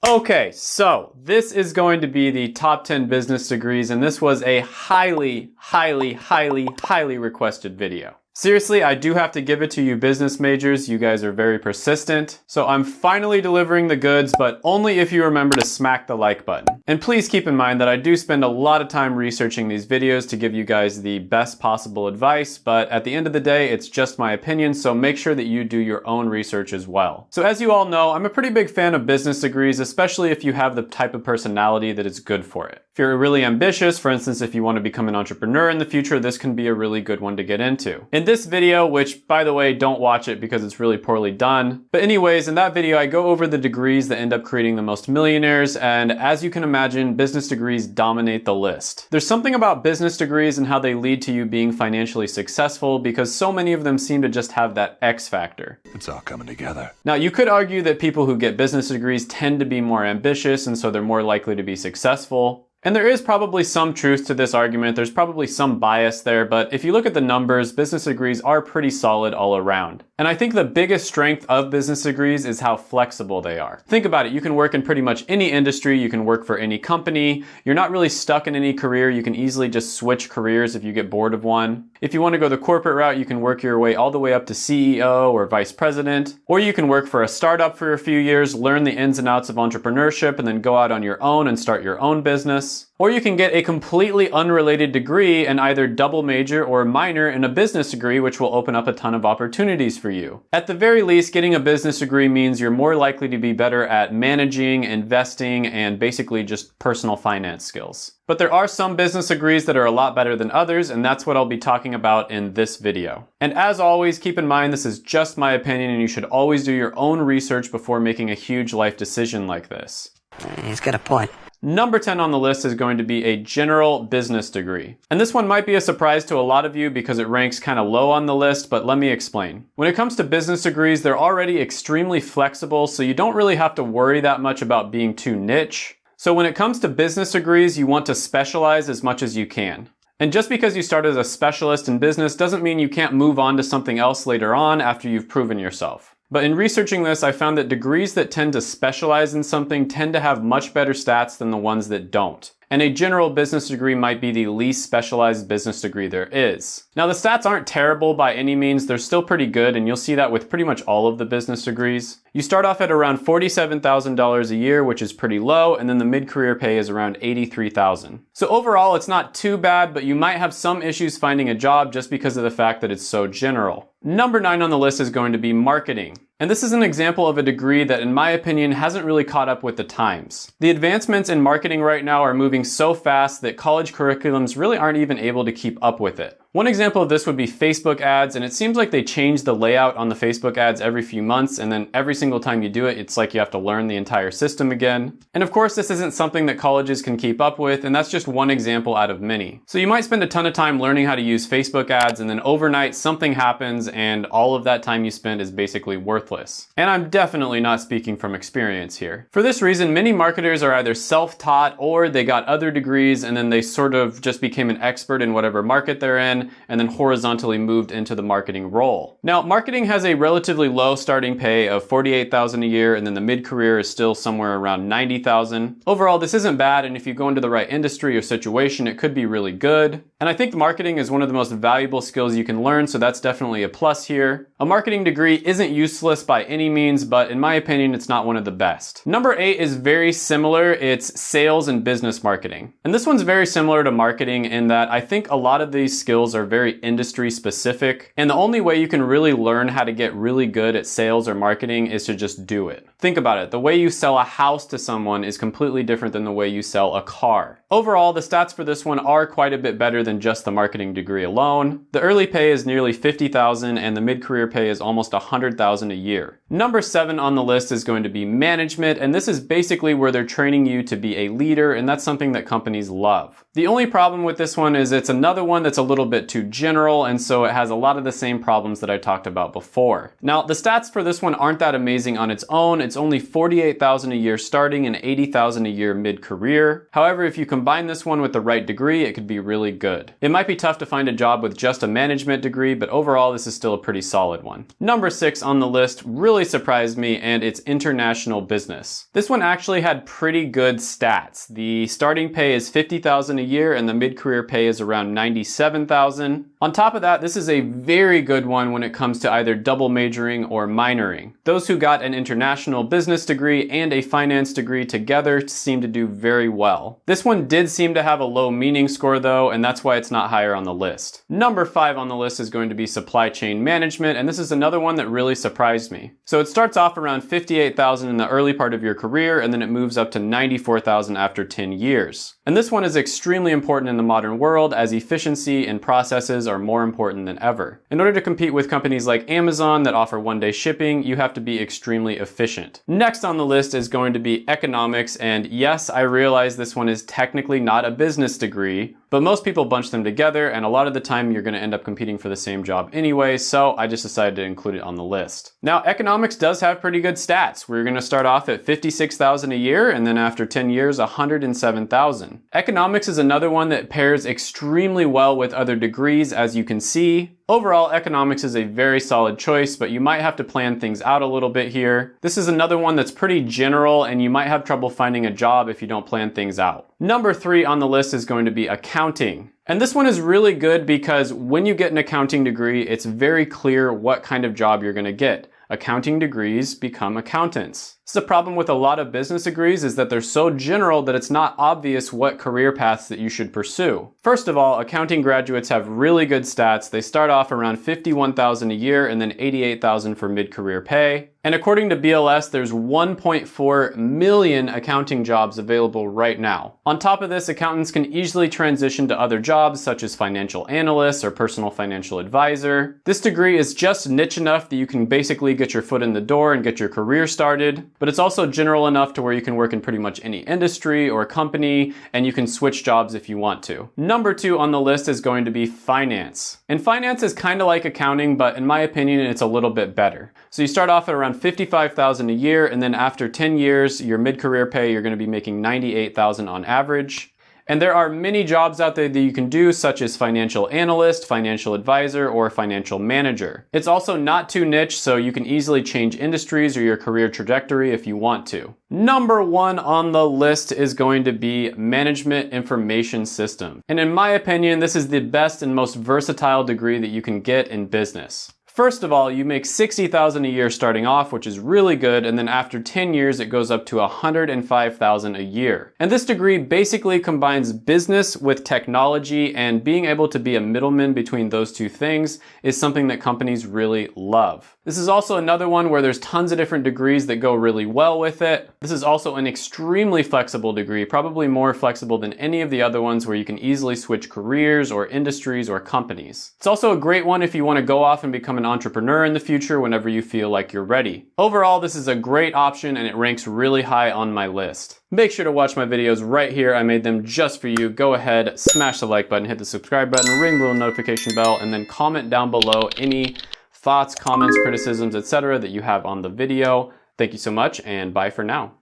Okay, so this is going to be the top 10 business degrees, and this was a highly requested video. Seriously, I do have to give it to you business majors. You guys are very persistent. So I'm finally delivering the goods, but only if you remember to smack the like button. And please keep in mind that I do spend a lot of time researching these videos to give you guys the best possible advice, but at the end of the day, it's just my opinion, so make sure that you do your own research as well. So as you all know, I'm a pretty big fan of business degrees, especially if you have the type of personality that is good for it. If you're really ambitious, for instance, if you want to become an entrepreneur in the future, this can be a really good one to get into. In this video, which by the way, don't watch it because it's really poorly done. But anyways, in that video, I go over the degrees that end up creating the most millionaires. And as you can imagine, business degrees dominate the list. There's something about business degrees and how they lead to you being financially successful because so many of them seem to just have that X factor. It's all coming together. Now, you could argue that people who get business degrees tend to be more ambitious and so they're more likely to be successful. And there is probably some truth to this argument. There's probably some bias there, but if you look at the numbers, business degrees are pretty solid all around. And I think the biggest strength of business degrees is how flexible they are. Think about it. You can work in pretty much any industry. You can work for any company. You're not really stuck in any career. You can easily just switch careers if you get bored of one. If you want to go the corporate route, you can work your way all the way up to CEO or vice president. Or you can work for a startup for a few years, learn the ins and outs of entrepreneurship, and then go out on your own and start your own business. Or you can get a completely unrelated degree and either double major or minor in a business degree, which will open up a ton of opportunities for you. At the very least, getting a business degree means you're more likely to be better at managing, investing, and basically just personal finance skills. But there are some business degrees that are a lot better than others, and that's what I'll be talking about in this video. And as always, keep in mind this is just my opinion and you should always do your own research before making a huge life decision like this. He's got a point. Number 10 on the list is going to be a general business degree. And this one might be a surprise to a lot of you because it ranks kind of low on the list, but let me explain. When it comes to business degrees, they're already extremely flexible, so you don't really have to worry that much about being too niche. So when it comes to business degrees, you want to specialize as much as you can. And just because you start as a specialist in business doesn't mean you can't move on to something else later on after you've proven yourself. But in researching this, I found that degrees that tend to specialize in something tend to have much better stats than the ones that don't. And a general business degree might be the least specialized business degree there is. Now the stats aren't terrible by any means, they're still pretty good, and you'll see that with pretty much all of the business degrees. You start off at around $47,000 a year, which is pretty low, and then the mid-career pay is around $83,000. So overall, it's not too bad, but you might have some issues finding a job just because of the fact that it's so general. Number 9 on the list is going to be marketing. And this is an example of a degree that, in my opinion, hasn't really caught up with the times. The advancements in marketing right now are moving so fast that college curriculums really aren't even able to keep up with it. One example of this would be Facebook ads, and it seems like they change the layout on the Facebook ads every few months, and then every single time you do it, it's like you have to learn the entire system again. And of course, this isn't something that colleges can keep up with, and that's just one example out of many. So you might spend a ton of time learning how to use Facebook ads, and then overnight something happens, and all of that time you spend is basically worthless. And I'm definitely not speaking from experience here. For this reason, many marketers are either self-taught or they got other degrees, and then they sort of just became an expert in whatever market they're in, and then horizontally moved into the marketing role. Now, marketing has a relatively low starting pay of $48,000 a year, and then the mid-career is still somewhere around $90,000. Overall, this isn't bad, and if you go into the right industry or situation, it could be really good. And I think marketing is one of the most valuable skills you can learn, so that's definitely a plus here. A marketing degree isn't useless by any means, but in my opinion, it's not one of the best. Number 8 is very similar. It's sales and business marketing. And this one's very similar to marketing in that I think a lot of these skills are very industry specific, and the only way you can really learn how to get really good at sales or marketing is to just do it. Think about it. The way you sell a house to someone is completely different than the way you sell a car. Overall, the stats for this one are quite a bit better than just the marketing degree alone. The early pay is nearly $50,000 and the mid-career pay is almost $100,000 a year. Number 7 on the list is going to be management, and this is basically where they're training you to be a leader, and that's something that companies love. The only problem with this one is it's another one that's a little bit too general, and so it has a lot of the same problems that I talked about before. Now, the stats for this one aren't that amazing on its own. It's only $48,000 a year starting and $80,000 a year mid-career. However, if you combine this one with the right degree, it could be really good. It might be tough to find a job with just a management degree, but overall this is still a pretty solid one. Number 6 on the list really surprised me, and it's international business. This one actually had pretty good stats. The starting pay is $50,000 a year and the mid-career pay is around $97,000. On top of that, this is a very good one when it comes to either double majoring or minoring. Those who got an international business degree and a finance degree together seem to do very well. This one did seem to have a low meaning score though, and that's why it's not higher on the list. Number 5 on the list is going to be supply chain management, and this is another one that really surprised me. So it starts off around $58,000 in the early part of your career, and then it moves up to $94,000 after 10 years. And this one is extremely important in the modern world, as efficiency and processes are more important than ever. In order to compete with companies like Amazon that offer one-day shipping, you have to be extremely efficient. Next on the list is going to be economics, and yes, I realize this one is technically not a business degree, but most people bunch them together, and a lot of the time you're going to end up competing for the same job anyway, so I just decided to include it on the list. Now, economics does have pretty good stats. We're going to start off at $56,000 a year, and then after 10 years, $107,000. Economics is another one that pairs extremely well with other degrees, as you can see. Overall, economics is a very solid choice, but you might have to plan things out a little bit here. This is another one that's pretty general, and you might have trouble finding a job if you don't plan things out. Number 3 on the list is going to be accounting. And this one is really good because when you get an accounting degree, it's very clear what kind of job you're going to get. Accounting degrees become accountants. The problem with a lot of business degrees is that they're so general that it's not obvious what career paths that you should pursue. First of all, accounting graduates have really good stats. They start off around $51,000 a year and then $88,000 for mid-career pay. And according to BLS, there's 1.4 million accounting jobs available right now. On top of this, accountants can easily transition to other jobs such as financial analyst or personal financial advisor. This degree is just niche enough that you can basically get your foot in the door and get your career started, but it's also general enough to where you can work in pretty much any industry or company, and you can switch jobs if you want to. Number 2 on the list is going to be finance. And finance is kind of like accounting, but in my opinion, it's a little bit better. So you start off at around $55,000 a year, and then after 10 years, your mid-career pay, you're going to be making $98,000 on average. And there are many jobs out there that you can do, such as financial analyst, financial advisor, or financial manager. It's also not too niche, so you can easily change industries or your career trajectory if you want to. Number 1 on the list is going to be management information system. And in my opinion, this is the best and most versatile degree that you can get in business. First of all, you make $60,000 a year starting off, which is really good, and then after 10 years, it goes up to $105,000 a year. And this degree basically combines business with technology, and being able to be a middleman between those two things is something that companies really love. This is also another one where there's tons of different degrees that go really well with it. This is also an extremely flexible degree, probably more flexible than any of the other ones, where you can easily switch careers or industries or companies. It's also a great one if you want to go off and become an entrepreneur in the future whenever you feel like you're ready. Overall, this is a great option and it ranks really high on my list. Make sure to watch my videos right here. I made them just for you. Go ahead, smash the like button, hit the subscribe button, ring the little notification bell, and then comment down below any thoughts, comments, criticisms, etc. that you have on the video. Thank you so much, and bye for now.